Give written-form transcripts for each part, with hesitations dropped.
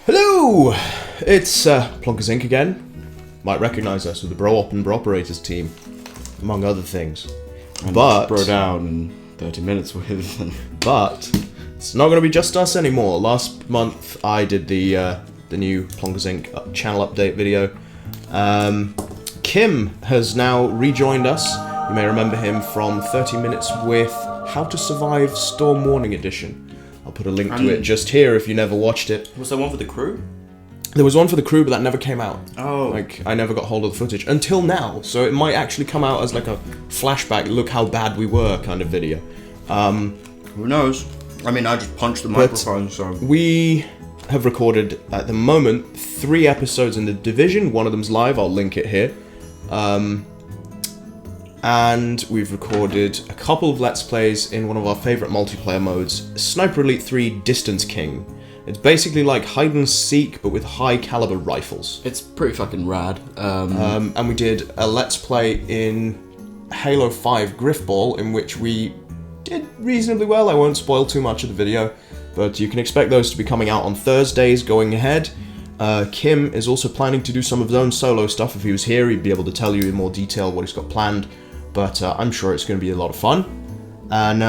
Hello! It's Plonkers Inc. again. Might recognise us with the Bro Op and Bro Operators team, among other things. And but Bro Down in 30 minutes with. But it's not going to be just us anymore. Last month I did the new Plonkers Inc. channel update video. Kim has now rejoined us. You may remember him from 30 Minutes with How to Survive Storm Warning Edition. I'll put a link to it just here if you never watched it. Was there one for the crew? There was one for the crew, but that never came out. Oh. Like, I never got hold of the footage until now, so it might actually come out as like a flashback, look how bad we were kind of video. Who knows? I mean, I just punched the microphone, so. We have recorded, at the moment, 3 episodes in The Division. One of them's live, I'll link it here. And we've recorded a couple of Let's Plays in one of our favourite multiplayer modes, Sniper Elite 3 Distance King. It's basically like hide and seek, but with high caliber rifles. It's pretty fucking rad. And we did a Let's Play in Halo 5 Griffball, in which we did reasonably well. I won't spoil too much of the video, but you can expect those to be coming out on Thursdays going ahead. Kim is also planning to do some of his own solo stuff. If he was here, he'd be able to tell you in more detail what he's got planned, but I'm sure it's going to be a lot of fun. And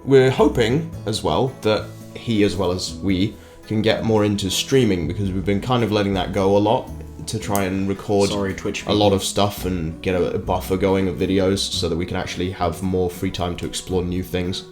we're hoping as well that he, as well as we, can get more into streaming, because we've been kind of letting that go a lot to try and record Twitch a lot of stuff and get a buffer going of videos so that we can actually have more free time to explore new things.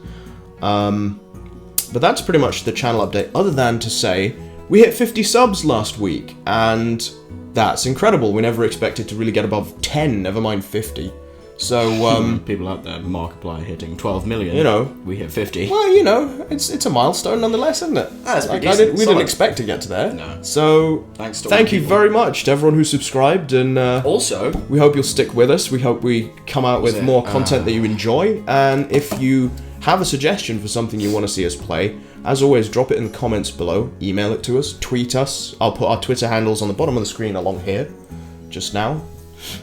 But that's pretty much the channel update, other than to say we hit 50 subs last week, and that's incredible. We never expected to really get above 10, never mind 50. So, people out there, Markiplier hitting 12 million. You know. We hit 50. well, you know, it's a milestone nonetheless, isn't it? That's pretty we decent. didn't expect to get to there. No. So, Thanks to all thank the you people. very much to everyone who subscribed, and Also, we hope you'll stick with us. We hope we come out with more content that you enjoy. And if you have a suggestion for something you want to see us play, as always, drop it in the comments below. Email it to us. Tweet us. I'll put our Twitter handles on the bottom of the screen along here, just now.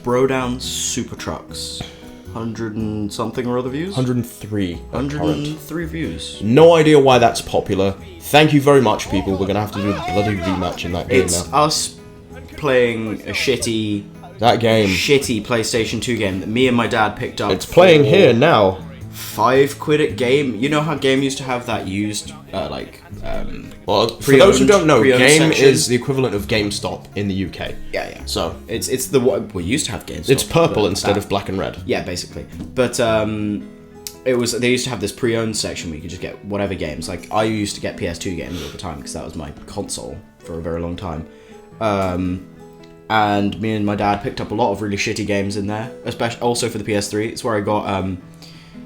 Bro Down Super Trucks. 100 and something or other views? 103. 103 views. No idea why that's popular. Thank you very much, people. We're going to have to do a bloody rematch in that game It's now. us playing a shitty That game. PlayStation 2 game that me and my dad picked up. It's playing for here now. £5 at Game. You know how Game used to have that used, Well, for those who don't know, pre-owned Game section. is the equivalent of GameStop in the UK. Yeah. So, It's the what we used to have GameStop. it's purple but instead that- of black and red. Yeah, basically. But they used to have this pre-owned section where you could just get whatever games. Like I used to get PS2 games all the time because that was my console for a very long time. And me and my dad picked up a lot of really shitty games in there, especially also for the PS3. It's where I got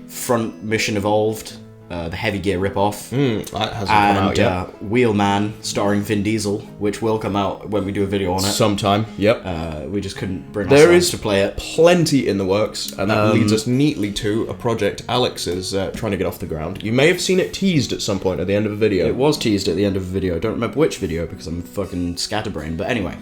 Front Mission Evolved, the Heavy Gear ripoff, That hasn't come out yet. Wheelman starring Vin Diesel, which will come out when we do a video on it. Sometime, yep. We just couldn't bring There ourselves is to play it. Plenty in the works, and that leads us neatly to a project Alex is trying to get off the ground. You may have seen it teased at some point at the end of a video. It was teased at the end of a video. I don't remember which video because I'm fucking scatterbrained. But anyway,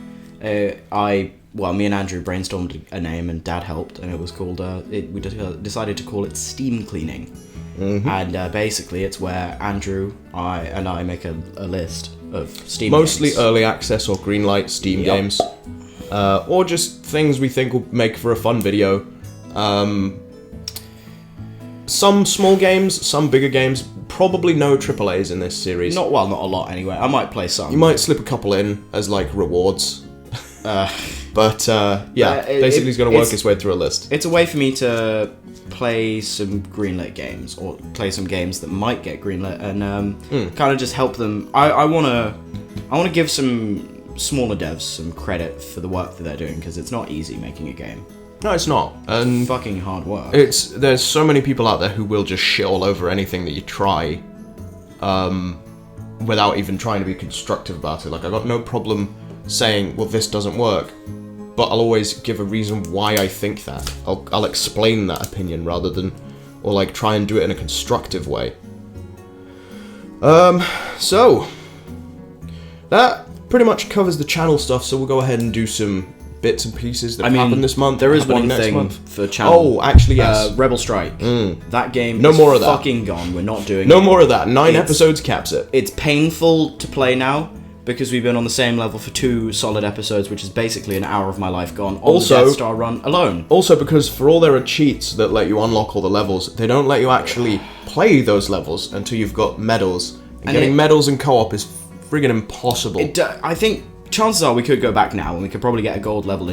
me and Andrew brainstormed a name and Dad helped, and it was called. We decided to call it Steam Cleaning. Mm-hmm. And basically, it's where Andrew, I make a list of Steam Mostly games. early access or greenlight Steam Yep. games, or just things we think will make for a fun video. Some small games, some bigger games. Probably no AAAs in this series. Not a lot anyway. I might play some. You might slip a couple in as like rewards. But basically he's going to work his way through a list. It's a way for me to play some greenlit games, or play some games that might get greenlit, and kind of just help them. I want to give some smaller devs some credit for the work that they're doing, because it's not easy making a game. No, it's not. And Fucking hard work. there's so many people out there who will just shit all over anything that you try, without even trying to be constructive about it. Like, I got no problem saying, well, this doesn't work, but I'll always give a reason why I think that. I'll explain that opinion rather than, or like try and do it in a constructive way. So that pretty much covers the channel stuff. So we'll go ahead and do some bits and pieces that happened this month. There is happening one next thing month. for channel. Oh, actually, yes. Rebel Strike. That game No is more of that. fucking gone. We're not doing No it. more of that. 9 It's- episodes caps it. It's painful to play now, because we've been on the same level for 2 solid episodes, which is basically an hour of my life gone on Also- the Death Star run alone. Also, because for all there are cheats that let you unlock all the levels, they don't let you actually play those levels until you've got medals. And getting medals in co-op is friggin' impossible. I think chances are we could go back now and we could probably get a gold medal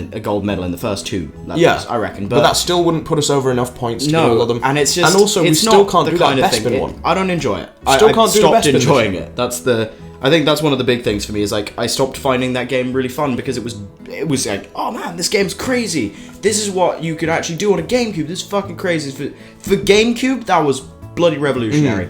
in the first 2 levels. Yeah, I reckon. But that still wouldn't put us over enough points to get all of them. And it's just, and also we it's still not can't the do that kind of best thing. bin one. I don't enjoy it. Still I can't do the stopped best bin enjoying mission. it. I think that's one of the big things for me is like I stopped finding that game really fun because it was like, oh man, this game's crazy. This is what you can actually do on a GameCube. This is fucking crazy. For GameCube, that was bloody revolutionary.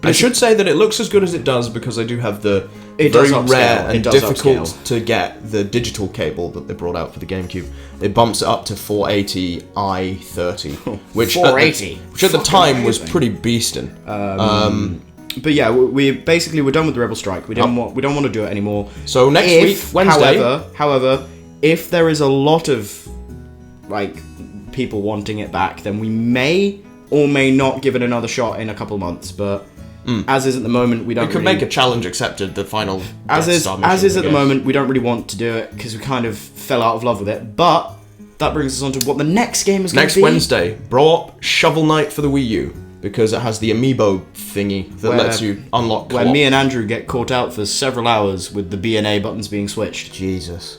I should say that it looks as good as it does because I do have the It very does upscale. rare It and does difficult upscale. to get the digital cable that they brought out for the GameCube. It bumps it up to 480 i30, which 480? which at the Fucking time was amazing. pretty beastin'. But yeah, we're done with the Rebel Strike. We don't want to do it anymore. So next week, Wednesday. However, if there is a lot of like people wanting it back, then we may or may not give it another shot in a couple of months. But as is at the moment, we don't. We could really, make a challenge accepted. The final as Death is Star as mission, is I at the guess. moment. We don't really want to do it because we kind of fell out of love with it. But that brings us on to what the next game is going to Next be. Wednesday, bro up Shovel Knight for the Wii U because it has the amiibo thingy that lets you unlock Where co-op. me and Andrew get caught out for several hours with the B and A buttons being switched. Jesus.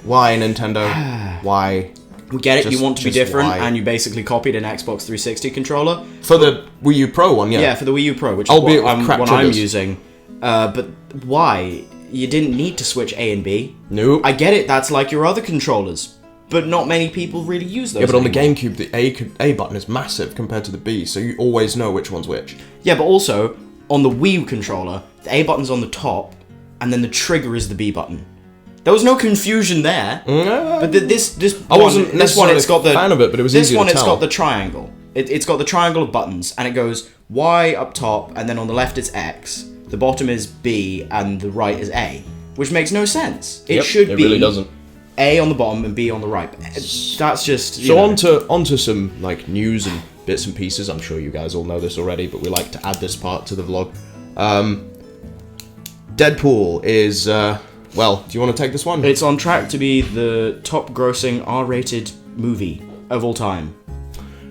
Why, Nintendo? Why? We get it, you Just- want to be just different, why? and you basically copied an Xbox 360 controller. For the Wii U Pro one, yeah. Yeah, for the Wii U Pro, which is Albeit what, with crap what I'm triggers. using. But why? You didn't need to switch A and B. Nope. I get it, that's like your other controllers, but not many people really use those. Yeah, but on the anymore. GameCube, the A button is massive compared to the B, so you always know which one's which. Yeah, but also, on the Wii U controller, the A button's on the top, and then the trigger is the B button. There was no confusion there. But this I wasn't this one, it's got the fan of it, but it was this easy one. to It's tell. got the triangle. It's got the triangle of buttons, and it goes Y up top, and then on the left it's X. The bottom is B, and the right is A, which makes no sense. It should be really doesn't. A on the bottom and B on the right. That's just you So know. onto some like news and bits and pieces. I'm sure you guys all know this already, but we like to add this part to the vlog. Deadpool is well, do you want to take this one? It's on track to be the top-grossing R-rated movie of all time.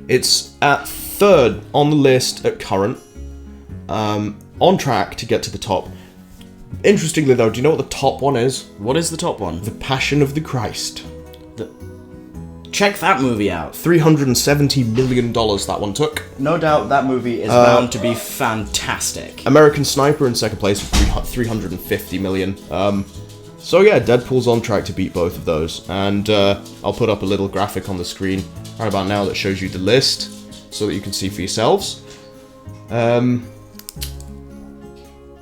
It's at 3rd on the list at current. On track to get to the top. Interestingly though, do you know what the top one is? What is the top one? The Passion of the Christ. Check that movie out. $370 million that one took. No doubt that movie is bound to be fantastic. American Sniper in second place with 350 million. So yeah, Deadpool's on track to beat both of those. And I'll put up a little graphic on the screen right about now that shows you the list so that you can see for yourselves.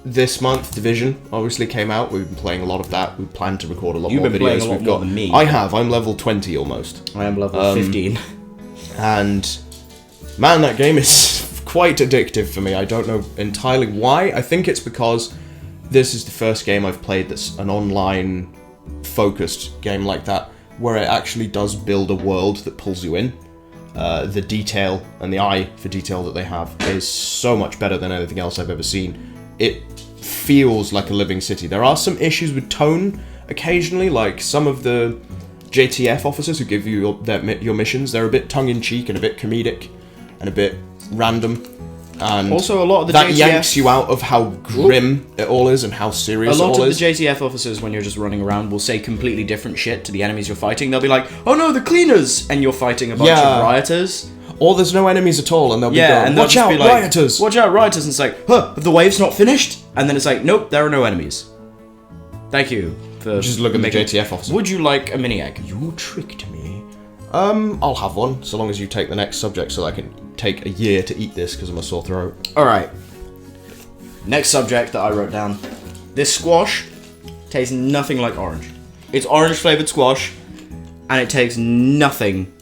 This month, Division obviously came out. We've been playing a lot of that. We plan to record a lot You've more been videos. playing a lot We've more got. than me. I have. I'm level 20 almost. I am level 15. And man, that game is quite addictive for me. I don't know entirely why. I think it's because this is the first game I've played that's an online focused game like that, where it actually does build a world that pulls you in. The detail and the eye for detail that they have is so much better than anything else I've ever seen. It feels like a living city. There are some issues with tone occasionally, like some of the JTF officers who give you your missions, they're a bit tongue-in-cheek and a bit comedic and a bit random. And Also, a lot of the that JTF yanks you out of how grim it all is and how serious A it lot all of is. the JTF officers, when you're just running around, will say completely different shit to the enemies you're fighting. They'll be like, "Oh no, the cleaners!" and you're fighting a bunch Yeah. of rioters. Or there's no enemies at all, and they'll be Yeah, going, and they'll "Watch just out, be like, rioters!" "Watch out, rioters!" And it's like, "Huh, the wave's not finished." And then it's like, "Nope, there are no enemies." Thank you for Just look at the making- JTF officer. Would you like a mini egg? You tricked me. I'll have one, so long as you take the next subject so that I can take a year to eat this because I'm a sore throat. Alright. Next subject that I wrote down. This squash tastes nothing like orange. It's orange flavored squash, and it tastes nothing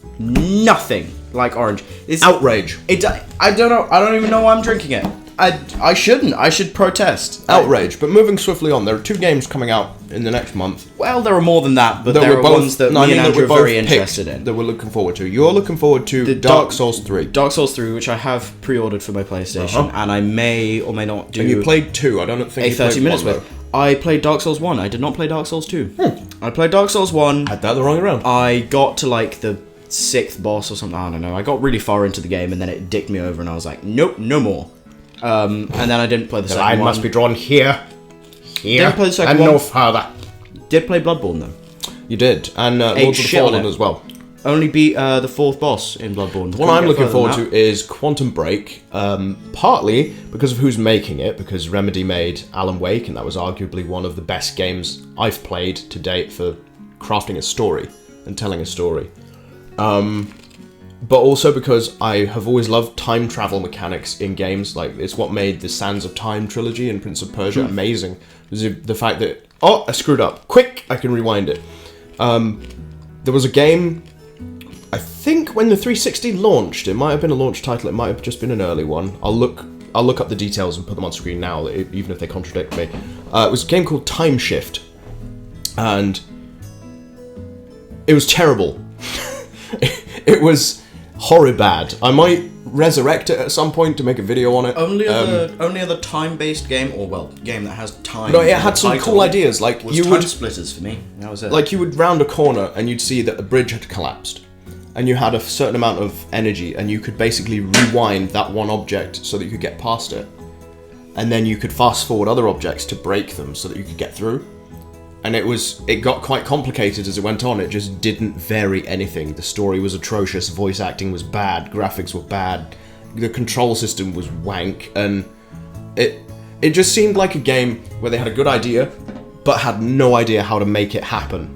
like orange. It's Outrage. I don't know. I don't even know why I'm drinking it. I shouldn't. I should protest. Outrage. But moving swiftly on, there are 2 games coming out in the next month. Well, there are more than that, but there are ones that me and Andrew are very interested in. That we're looking forward to. You're looking forward to Dark Souls 3. Dark Souls 3, which I have pre-ordered for my PlayStation, and I may or may not do. And you played 2. I don't think a you played 30 minutes one, with. I played Dark Souls 1. I did not play Dark Souls 2. I played Dark Souls 1. Had that the wrong way around. I got to like the 6th boss or something. I don't know. I got really far into the game and then it dicked me over and I was like, nope, no more. And then I didn't play the second one. must be drawn here, Didn't play the second and one. no further. Did play Bloodborne though. You did, and Lords of the shit on Fallen it. as well. Only beat the 4th boss in Bloodborne. What I'm looking forward to is Quantum Break, partly because of who's making it, because Remedy made Alan Wake, and that was arguably one of the best games I've played to date for crafting a story and telling a story. But also because I have always loved time travel mechanics in games. Like, it's what made the Sands of Time trilogy and Prince of Persia amazing. Was the fact that, oh, I screwed up. Quick, I can rewind it. There was a game, I think when the 360 launched, it might have been a launch title, it might have just been an early one. I'll look up the details and put them on screen now, even if they contradict me. It was a game called Time Shift, and it was terrible. It was horrid bad. I might resurrect it at some point to make a video on it. Only other time-based game, or well, game that has time. No, it had some cool ideas. Like was you Time would Splitters for me. That was it. like you would round a corner and you'd see that a bridge had collapsed, and you had a certain amount of energy, and you could basically rewind that one object so that you could get past it, and then you could fast forward other objects to break them so that you could get through. And it got quite complicated as it went on. It just didn't vary anything. The story was atrocious, voice acting was bad, graphics were bad, the control system was wank, and it just seemed like a game where they had a good idea, but had no idea how to make it happen.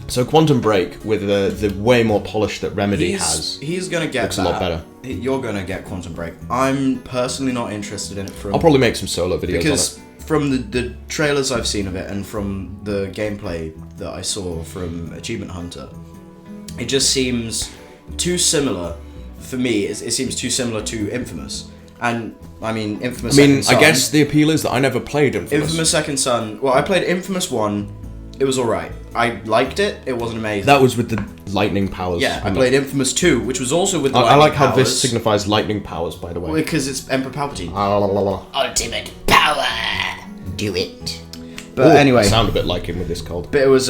So Quantum Break, with the way more polish that Remedy has, he's gonna get looks that. a lot better. You're gonna get Quantum Break. I'm personally not interested in it I'll probably make some solo videos because on it. from the trailers I've seen of it and from the gameplay that I saw from Achievement Hunter, it just seems too similar. For me, it seems too similar to Infamous. And, I mean, Infamous Second Son. I guess the appeal is that I never played Infamous. Infamous Second Son. Well, I played Infamous 1. It was alright. I liked it. It wasn't amazing. That was with the lightning powers. Yeah, I played Infamous 2, which was also with the I lightning like how powers. this signifies lightning powers, by the way. Because it's Emperor Palpatine. Ultimate power. Do it. But anyway, I sound a bit like him with this cold. but it was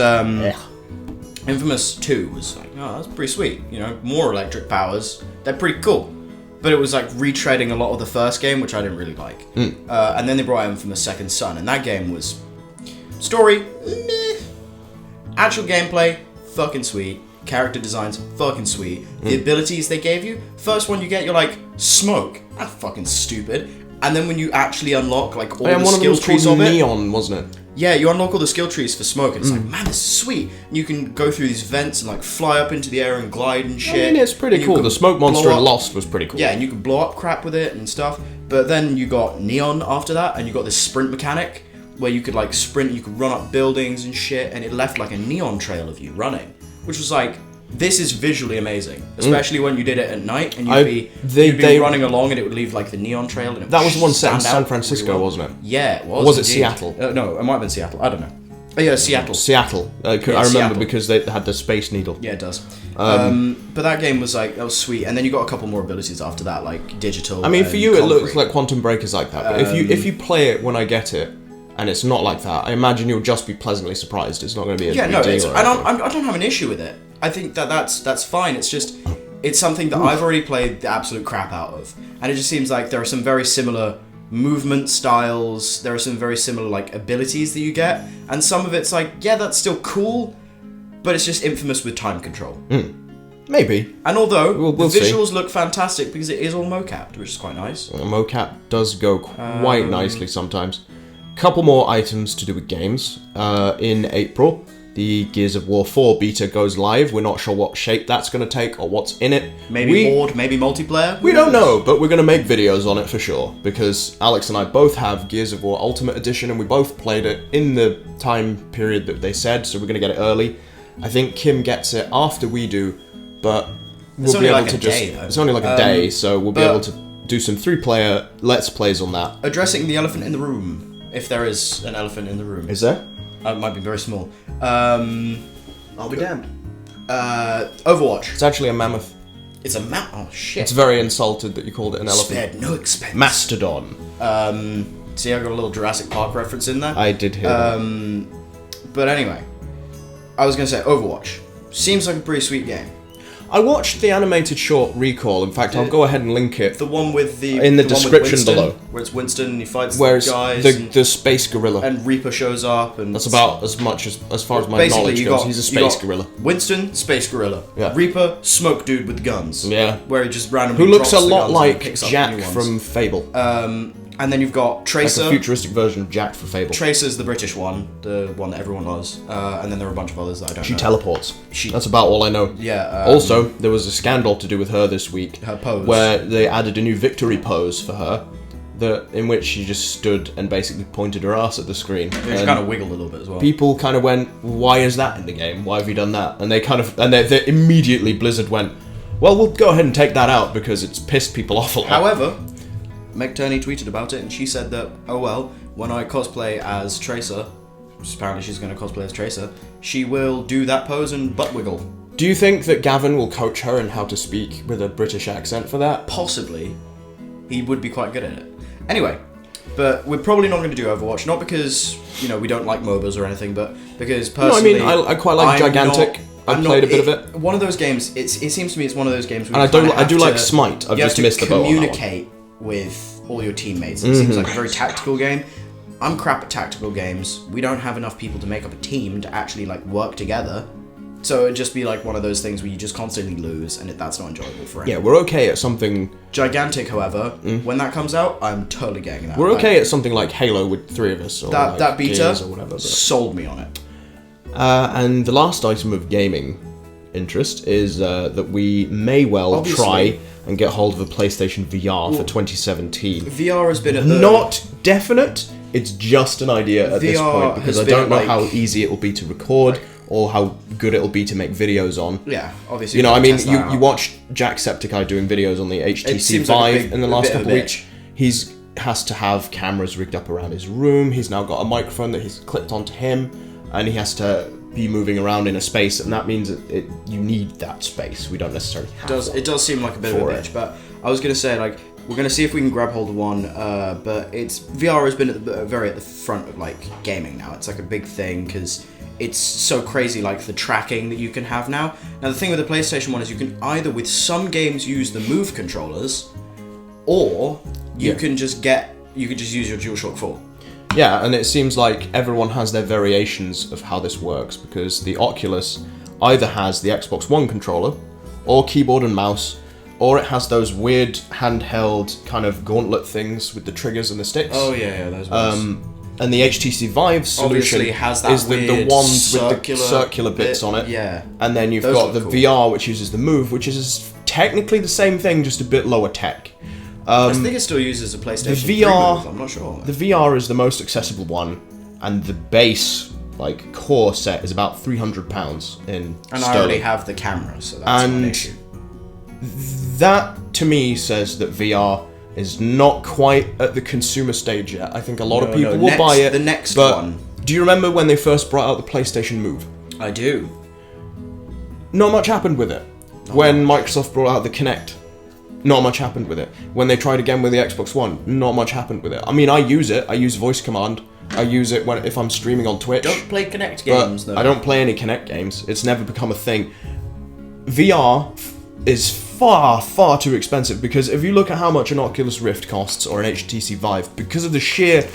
Infamous 2 was like, oh, that's pretty sweet. You know, more electric powers. They're pretty cool. But it was like retreading a lot of the first game, which I didn't really like. And then they brought out Infamous Second Son, and that game was story, meh. Actual gameplay, fucking sweet. Character designs, fucking sweet. The abilities they gave you, first one you get, you're like, smoke. That's fucking stupid. And then when you actually unlock like all the one of them skill was trees called of it, Neon, wasn't it? yeah, you unlock all the skill trees for smoke, and it's like, man, this is sweet. And you can go through these vents and like fly up into the air and glide and shit. I mean, it's pretty And you cool. can The smoke monster blow in up- Lost was pretty cool. Yeah, and you can blow up crap with it and stuff. But then you got Neon after that, and you got this sprint mechanic where you could like sprint, you could run up buildings and shit, and it left like a neon trail of you running, which was like, this is visually amazing, especially when you did it at night and you'd be running along and it would leave like the neon trail. And it That would was one set in stand out San Francisco, really well. wasn't it? Yeah, it was. Or was it indeed. Seattle? No, it might have been Seattle. I don't know. Oh, yeah, Seattle. Seattle. I remember Seattle. because they had the Space Needle. Yeah, it does. But that game was like, that was sweet. And then you got a couple more abilities after that, like digital. I mean, for and you, it looks concrete. like Quantum Break is like that. But if you play it when I get it, and it's not like that, I imagine you'll just be pleasantly surprised. It's not going to be a Yeah, big no, deal. it's, or and anything. I don't have an issue with it. I think that's fine. It's just, it's something that I've already played the absolute crap out of. And it just seems like there are some very similar movement styles, there are some very similar like abilities that you get, and some of it's like, yeah, that's still cool, but it's just Infamous with time control. Maybe. And although We'll the see. visuals look fantastic because it is all mocapped, which is quite nice. Mocap does go quite nicely sometimes. Couple more items to do with games. In April, the Gears of War 4 beta goes live. We're not sure what shape that's going to take or what's in it. Maybe Horde, maybe multiplayer. We don't know, but we're going to make videos on it for sure, because Alex and I both have Gears of War Ultimate Edition, and we both played it in the time period that they said, so we're going to get it early. I think Kim gets it after we do, but we'll only be able like to a just... day, though. It's only like a day, so we'll be but- able to do some 3-player Let's Plays on that. Addressing the elephant in the room, if there is an elephant in the room. Is there? It might be very small. I'll be damned. Overwatch. It's actually a mammoth. It's a oh shit. It's very insulted that you called it an elephant. Spared no expense. Mastodon. See, I got a little Jurassic Park reference in there. I did hear that. But anyway, I was gonna say Overwatch. Seems like a pretty sweet game. I watched the animated short Recall. In fact, I'll go ahead and link it. The one with the In the one with description Winston, below. where it's Winston and he fights Where the it's guys, the space gorilla. and Reaper shows up, and That's about as much as far as my basically knowledge you goes. got He's a you space got gorilla. Winston, space gorilla. Yeah. Reaper, smoke dude with guns. Yeah. Where he just randomly Who looks a drops the lot guns and like picks up Jack new ones. from Fable. And then you've got Like Tracer. a futuristic version of Jack from Fable. Tracer's the British one, the one that everyone loves, and then there are a bunch of others that I don't She know. teleports. She- That's about all I know. Yeah. Also, there was a scandal to do with her this week. Her pose. Where they added a new victory pose for her, in which she just stood and basically pointed her ass at the screen. She And kind of wiggled a little bit as well. people kind of went, "Why is that in the game? Why have you done that?" And they immediately Blizzard went, "Well, we'll go ahead and take that out because it's pissed people off a lot." However, Meg Turney tweeted about it, and she said that, oh well, when I cosplay as Tracer, which apparently she's going to cosplay as Tracer, she will do that pose and butt wiggle. Do you think that Gavin will coach her in how to speak with a British accent for that? Possibly. He would be quite good at it. Anyway, but we're probably not going to do Overwatch, not because, we don't like MOBAs or anything, but because personally... No, I mean, I quite like Gigantic. I played a bit of it. One of those games, it seems to me it's one of those games where And I do like Smite. I've just missed the boat on that one. communicate with all your teammates. It seems like a very tactical game. I'm crap at tactical games. We don't have enough people to make up a team to actually work together. So it'd just be like one of those things where you just constantly lose, and that's not enjoyable for anyone. Yeah, we're okay at something. Gigantic, however, when that comes out, I'm totally getting that. We're okay at something like Halo with three of us, or That beta Gears or whatever. But. sold me on it. And the last item of gaming interest is that we may well Obviously. try and get hold of a PlayStation VR for 2017. VR has been at the... Not definite. It's just an idea at this VR point because has I don't been, know how easy it will be to record or how good it'll be to make videos on. Yeah, obviously. You know, I mean, test that you out. watched Jacksepticeye doing videos on the HTC seems Vive like a big- in the a last bit of a couple of weeks. bitch. He's has to have cameras rigged up around his room. He's now got a microphone that he's clipped onto him, and he has to be moving around in a space, and that means that you need that space. We don't necessarily have It does seem like a bit of a for bitch, it. but I was gonna say we're gonna see if we can grab hold of one. But VR has been very at the front of gaming now. It's a big thing because it's so crazy the tracking that you can have now. Now the thing with the PlayStation 1 is you can either with some games use the Move controllers, or you can just use your DualShock 4. Yeah, and it seems like everyone has their variations of how this works because the Oculus either has the Xbox One controller, or keyboard and mouse, or it has those weird handheld kind of gauntlet things with the triggers and the sticks. Oh yeah, those ones. And the HTC Vive solution Obviously has that is the weird ones with the circular circular bits bit, on it. yeah. And then you've Those got the look cool. VR, which uses the Move, which is technically the same thing, just a bit lower tech. I think it still uses a PlayStation 3 VR Move, I'm not sure. The VR is the most accessible one, and the base core set is about £300 in And sterling. I already have the camera, so that's not an And issue. That to me says that VR is not quite at the consumer stage yet. I think a lot of people will buy it. The next but one. Do you remember when they first brought out the PlayStation Move? I do. Not much happened with it. When Microsoft brought out the Kinect, not much happened with it. When they tried again with the Xbox One, not much happened with it. I mean, I use it. I use voice command. I use it if I'm streaming on Twitch. Don't play Kinect but games, though. I don't play any Kinect games. It's never become a thing. VR is far, far too expensive because if you look at how much an Oculus Rift costs or an HTC Vive, because of the sheer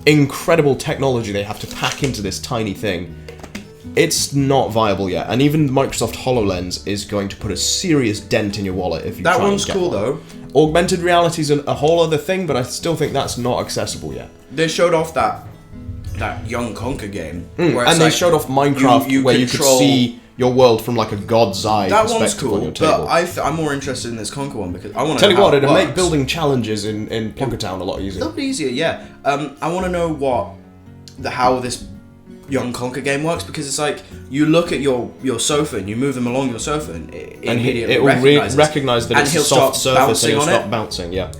incredible technology they have to pack into this tiny thing, it's not viable yet. And even Microsoft HoloLens is going to put a serious dent in your wallet if you That try and one's get cool, one. though. Augmented reality is a whole other thing, but I still think that's not accessible yet. They showed off that Young Conquer game. Where it's And they showed off Minecraft where you could control- see your world from a god's eye That one's perspective on cool, your table. but I'm more interested in this Conquer one because I want to Tell know you what, how it it'd make works. building challenges in Plunkertown a lot A easier. little bit easier, yeah. I want to know how this Young Conquer game works because it's you look at your sofa and you move them along your sofa and it immediately it will recognizes. recognize that And it's he'll a soft start surface and bouncing he'll on stop it. bouncing, yeah.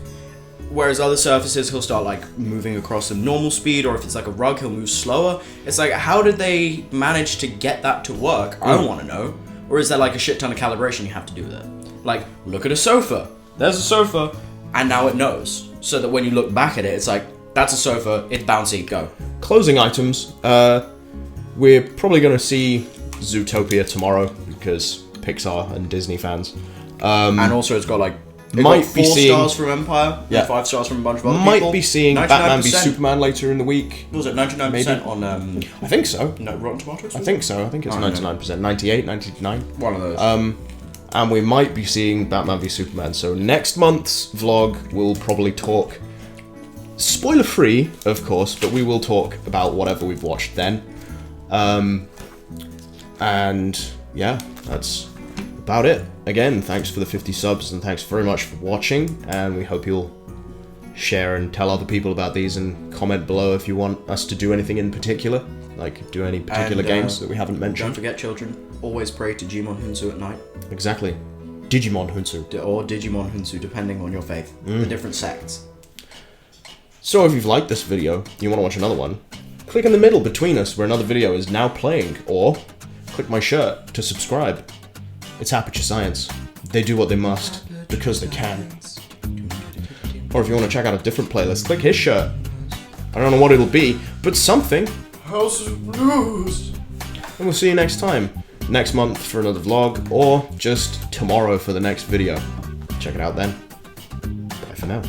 Whereas other surfaces, he'll start moving across them normal speed, or if it's a rug, he'll move slower. It's how did they manage to get that to work? I want to know. Or is there a shit ton of calibration you have to do with it? Look at a sofa. There's a sofa. And now it knows. So that when you look back at it, it's That's a sofa. It's bouncy. Go. Closing items. We're probably going to see Zootopia tomorrow because Pixar and Disney fans. And also, it's got like Might got be 4 seeing- stars from Empire. Yeah. 5 stars from a bunch of other Might people. be seeing Batman v 99%. Superman later in the week. What was it 99% on I think so. no, Rotten Tomatoes? I think so. I think it's 99%. 98, 99. One of those. And we might be seeing Batman v Superman. So next month's vlog will probably talk, spoiler free, of course, but we will talk about whatever we've watched then. And yeah, that's about it. Again, thanks for the 50 subs and thanks very much for watching. And we hope you'll share and tell other people about these and comment below if you want us to do anything in particular, like do any particular And, games that we haven't Don't mentioned. forget, children, always pray to Jimon Hunsu at night. Exactly. Digimon Hunsu. Or Digimon Hunsu, depending on your faith. The different sects. So if you've liked this video, you want to watch another one, click in the middle between us where another video is now playing, or click my shirt to subscribe. It's Aperture Science. They do what they must, because they can. Or if you want to check out a different playlist, click his shirt. I don't know what it'll be, but something. House of Blues! And we'll see you next time. Next month for another vlog, or just tomorrow for the next video. Check it out then. Bye for now.